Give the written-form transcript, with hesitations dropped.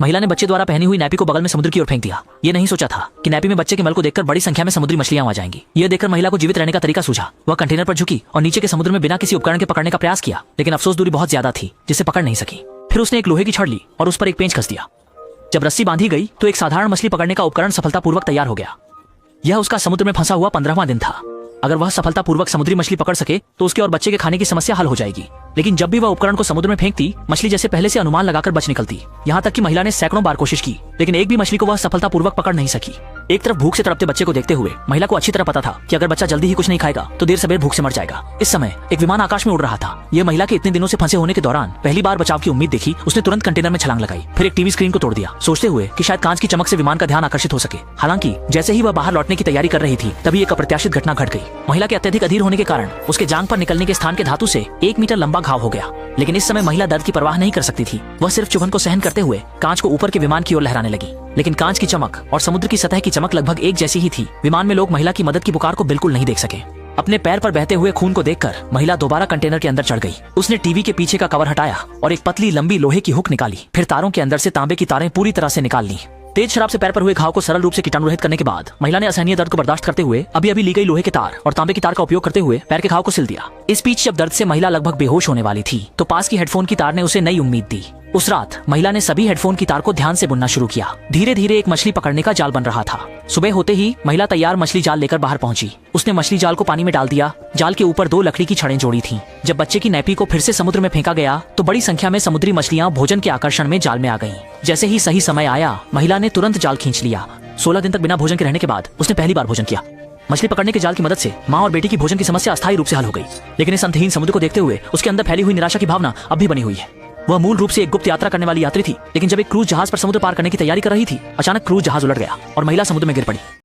महिला ने बच्चे द्वारा पहनी हुई नैपी को बगल में समुद्र की ओर फेंक दिया। ये नहीं सोचा था कि नैपी में बच्चे के मल को देखकर बड़ी संख्या में समुद्री मछलियां आ जाएंगी। यह देखकर महिला को जीवित रहने का तरीका सूझा। वह कंटेनर पर झुकी और नीचे के समुद्र में बिना किसी उपकरण के पकड़ने का प्रयास किया, लेकिन अफसोस दूरी बहुत ज्यादा थी जिसे पकड़ नहीं सकी। फिर उसने एक लोहे की छड़ ली और उस पर एक पेंच कस दिया। जब रस्सी बांधी गई तो एक साधारण मछली पकड़ने का उपकरण सफलतापूर्वक तैयार हो गया। यह उसका समुद्र में फंसा हुआ 15वां दिन था। अगर वह सफलतापूर्वक समुद्री मछली पकड़ सके तो उसके और बच्चे के खाने की समस्या हल हो जाएगी। लेकिन जब भी वह उपकरण को समुद्र में फेंकती, मछली जैसे पहले से अनुमान लगाकर बच निकलती। यहाँ तक कि महिला ने सैकड़ों बार कोशिश की, लेकिन एक भी मछली को वह सफलतापूर्वक पकड़ नहीं सकी। एक तरफ भूख से तड़पते बच्चे को देखते हुए महिला को अच्छी तरह पता था कि अगर बच्चा जल्दी ही कुछ नहीं खाएगा तो देर सवेर भूख से मर जाएगा। इस समय एक विमान आकाश में उड़ रहा था। यह महिला के इतने दिनों से फंसे होने के दौरान पहली बार बचाव की उम्मीद देखी। उसने तुरंत कंटेनर में छलांग लगाई, फिर एक टीवी स्क्रीन को तोड़ दिया, सोचते हुए कि शायद कांच की चमक से विमान का ध्यान आकर्षित हो सके। हालांकि जैसे ही वह बाहर लौटने की तैयारी कर रही थी, तभी एक अप्रत्याशित घटना घट गई। महिला के अत्यधिक अधीर होने के कारण उसके जांघ पर निकलने के स्थान के धातु से 1 मीटर लंबा घाव हो गया। लेकिन इस समय महिला दर्द की परवाह नहीं कर सकती थी। वह सिर्फ चुभन को सहन करते हुए कांच को ऊपर के विमान की ओर लहराने लगी। लेकिन कांच की चमक और समुद्र की सतह की चमक लगभग एक जैसी ही थी। विमान में लोग महिला की मदद की पुकार को बिल्कुल नहीं देख सके। अपने पैर पर बहते हुए खून को देखकर महिला दोबारा कंटेनर के अंदर चढ़ गई। उसने टीवी के पीछे का कवर हटाया और एक पतली लंबी लोहे की हुक निकाली। फिर तारों के अंदर से तांबे की तारें पूरी तरह से निकाल ली। तेज शराब से पैर पर हुए घाव को सरल रूप से कीटाणु रहित करने के बाद महिला ने असहनीय दर्द को बर्दाश्त करते हुए अभी अभी ली गई लोहे के तार और तांबे की तार का उपयोग करते हुए पैर के घाव को सिल दिया। इस बीच जब दर्द से महिला लगभग बेहोश होने वाली थी तो पास की हेडफोन की तार ने उसे नई उम्मीद दी। उस रात महिला ने सभी हेडफोन की तार को ध्यान से बुनना शुरू किया। धीरे धीरे एक मछली पकड़ने का जाल बन रहा था। सुबह होते ही महिला तैयार मछली जाल लेकर बाहर पहुंची। उसने मछली जाल को पानी में डाल दिया। जाल के ऊपर 2 लकड़ी की छड़ें जोड़ी थीं। जब बच्चे की नैपी को फिर से समुद्र में फेंका गया तो बड़ी संख्या में समुद्री मछलियां भोजन के आकर्षण में जाल में आ गईं। जैसे ही सही समय आया, महिला ने तुरंत जाल खींच लिया। 16 दिन तक बिना भोजन के रहने के बाद उसने पहली बार भोजन किया। मछली पकड़ने के जाल की मदद से माँ और बेटी की भोजन की समस्या अस्थायी रूप से हल हो गई। लेकिन इस अंतहीन समुद्र को देखते हुए उसके अंदर फैली हुई निराशा की भावना अब भी बनी हुई है। वह मूल रूप से एक गुप्त यात्रा करने वाली यात्री थी, लेकिन जब एक क्रूज जहाज पर समुद्र पार करने की तैयारी कर रही थी, अचानक क्रूज जहाज उलट गया और महिला समुद्र में गिर पड़ी।